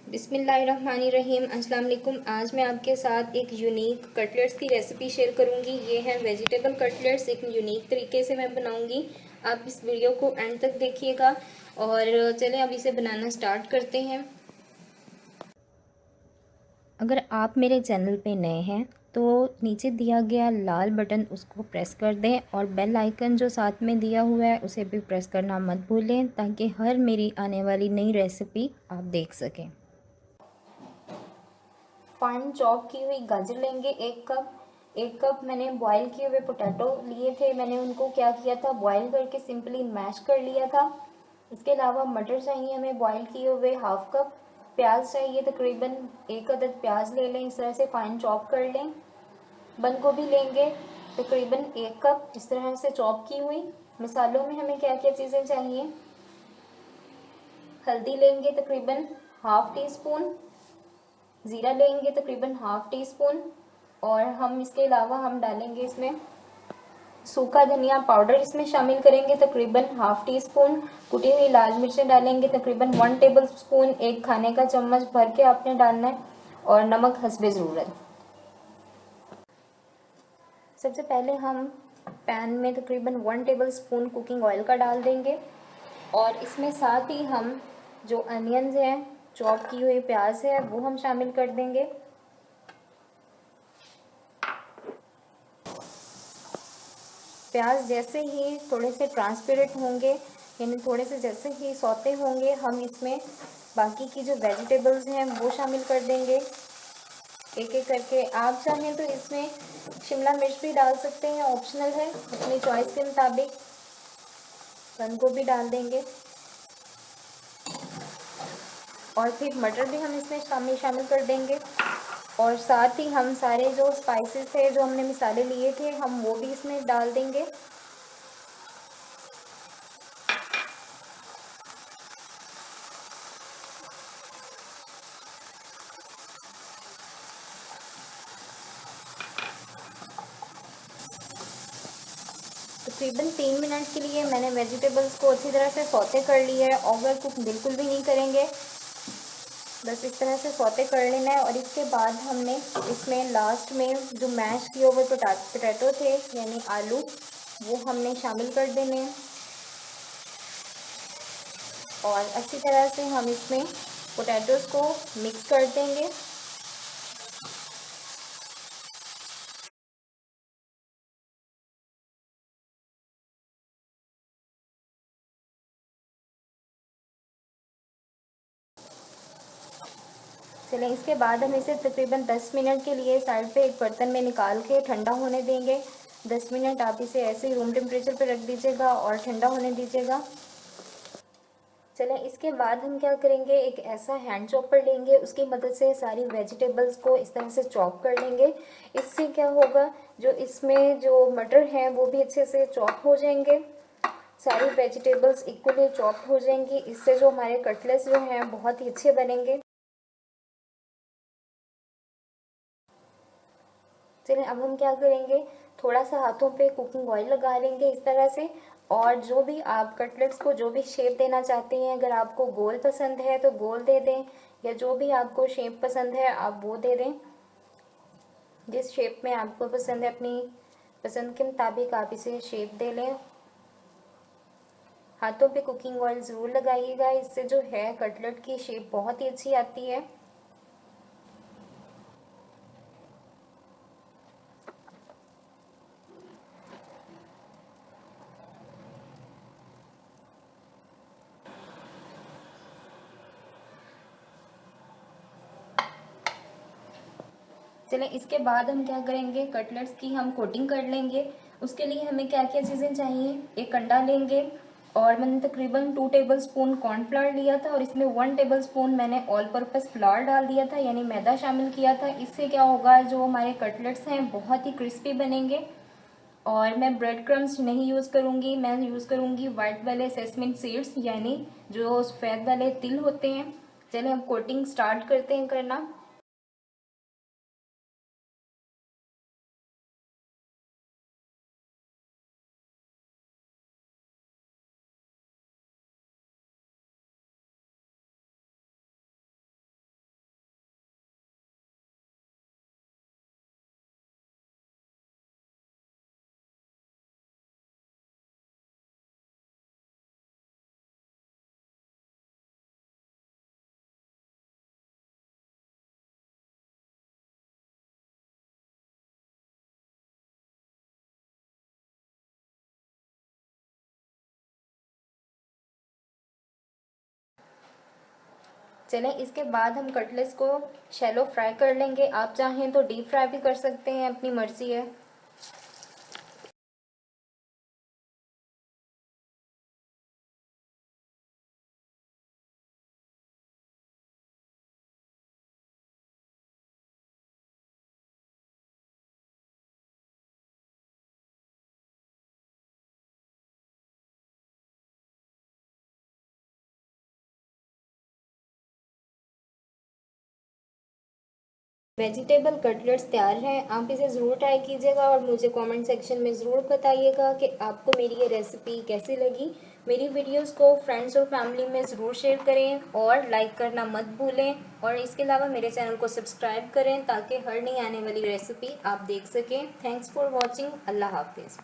बिस्मिल्लाहिर्रहमानिर्रहीम। अस्सलाम वालेकुम। आज मैं आपके साथ एक यूनिक कटलेट्स की रेसिपी शेयर करूंगी। ये है वेजिटेबल कटलेट्स, एक यूनिक तरीके से मैं बनाऊंगी। आप इस वीडियो को एंड तक देखिएगा और चलें अब इसे बनाना स्टार्ट करते हैं। अगर आप मेरे चैनल पे नए हैं तो नीचे दिया गया लाल बटन उसको प्रेस कर दें और बेल आइकन जो साथ में दिया हुआ है उसे भी प्रेस करना मत भूलें, ताकि हर मेरी आने वाली नई रेसिपी आप देख सकें। फाइन चॉप की हुई गाजर लेंगे 1 कप मैंने बॉईल किए हुए पोटैटो लिए थे। मैंने उनको क्या किया था, बॉईल करके सिंपली मैश कर लिया था। इसके अलावा मटर चाहिए हमें बॉईल किए हुए 1/2 कप। प्याज चाहिए तकरीबन 1 अदद प्याज ले लें, इस तरह से फाइन चॉप कर लें। बंद गोभी लेंगे तकरीबन 1 कप, इस तरह से चॉप की हुई। मसालों में हमें क्या क्या चीज़ें चाहिए, हल्दी लेंगे तकरीबन हाफ़ टी स्पून, ज़ीरा लेंगे तकरीबन हाफ़ टी स्पून, और हम इसके अलावा हम डालेंगे इसमें सूखा धनिया पाउडर, इसमें शामिल करेंगे तकरीबन हाफ़ टी स्पून। कुटी हुई लाल मिर्चें डालेंगे तकरीबन 1 टेबल स्पून, 1 खाने का चम्मच भर के आपने डालना है, और नमक हस्बे ज़रूरत। सबसे पहले हम पैन में तकरीबन 1 टेबल स्पून कुकिंग ऑयल का डाल देंगे, और इसमें साथ ही हम जो अनियंस हैं, चॉप की हुई प्याज है, वो हम शामिल कर देंगे। प्याज जैसे ही थोड़े से ट्रांसपेरेंट होंगे, यानी थोड़े से जैसे ही सौते होंगे, हम इसमें बाकी की जो वेजिटेबल्स हैं वो शामिल कर देंगे एक एक करके। आप चाहें तो इसमें शिमला मिर्च भी डाल सकते हैं, ऑप्शनल है, अपनी चॉइस के मुताबिक। बंद गोभी डाल देंगे, और फिर मटर भी हम इसमें शामिल कर देंगे, और साथ ही हम सारे जो स्पाइसेस थे, जो हमने मसाले लिए थे, हम वो भी इसमें डाल देंगे। तकरीबन 3 मिनट के लिए मैंने वेजिटेबल्स को अच्छी तरह से सौते कर लिया है। ओवर कुक बिल्कुल भी नहीं करेंगे, बस इस तरह से सौते कर लेना है। और इसके बाद हमने इसमें लास्ट में जो मैश किए हुए पोटैटो थे, यानी आलू, वो हमने शामिल कर देने हैं, और अच्छी तरह से हम इसमें पोटैटोज़ को मिक्स कर देंगे। चलें, इसके बाद हम इसे तकरीबन 10 मिनट के लिए साइड पे एक बर्तन में निकाल के ठंडा होने देंगे। 10 मिनट आप इसे ऐसे ही रूम टेम्परेचर पे रख दीजिएगा और ठंडा होने दीजिएगा। चलें, इसके बाद हम क्या करेंगे, एक ऐसा हैंड चॉपर लेंगे, उसकी मदद से सारी वेजिटेबल्स को इस तरह से चॉप कर लेंगे। इससे क्या होगा, जो इसमें जो मटर हैं वो भी अच्छे से चॉप हो जाएंगे, सारी वेजिटेबल्स इक्वली चॉप हो जाएंगी। इससे जो हमारे कटलेट्स जो हैं बहुत ही अच्छे बनेंगे। चलिए, अब हम क्या करेंगे, थोड़ा सा हाथों पे कुकिंग ऑयल लगा लेंगे इस तरह से, और जो भी आप कटलेट्स को जो भी शेप देना चाहते हैं, अगर आपको गोल पसंद है तो गोल दे दें, या जो भी आपको शेप पसंद है आप वो दे दें। जिस शेप में आपको पसंद है, अपनी पसंद के मुताबिक आप इसे शेप दे लें। हाथों पे कुकिंग ऑयल ज़रूर लगाइएगा, इससे जो है कटलेट की शेप बहुत ही अच्छी आती है। चलें, इसके बाद हम क्या करेंगे, कटलेट्स की हम कोटिंग कर लेंगे। उसके लिए हमें क्या क्या चीज़ें चाहिए, एक अंडा लेंगे, और मैंने तकरीबन 2 टेबल स्पून कॉर्नफ्लावर लिया था, और इसमें 1 टेबल स्पून मैंने ऑल पर्पस फ्लावर डाल दिया था, यानी मैदा शामिल किया था। इससे क्या होगा, जो हमारे कटलेट्स हैं बहुत ही क्रिस्पी बनेंगे। और मैं ब्रेड क्रम्स नहीं यूज़ करूँगी, मैं यूज़ करूँगी वाइट वाले सेसमिन सीड्स, यानी जो सफ़ेद वाले तिल होते हैं। चलें, अब कोटिंग स्टार्ट करते हैं करना। चलें इसके बाद हम कटलेट्स को शैलो फ्राई कर लेंगे। आप चाहें तो डीप फ्राई भी कर सकते हैं, अपनी मर्ज़ी है। वेजिटेबल कटलेट्स तैयार हैं। आप इसे ज़रूर ट्राई कीजिएगा और मुझे कमेंट सेक्शन में ज़रूर बताइएगा कि आपको मेरी ये रेसिपी कैसी लगी। मेरी वीडियोस को फ्रेंड्स और फैमिली में ज़रूर शेयर करें और लाइक करना मत भूलें, और इसके अलावा मेरे चैनल को सब्सक्राइब करें ताकि हर नई आने वाली रेसिपी आप देख सकें। Thanks for watching. अल्लाह हाफिज़।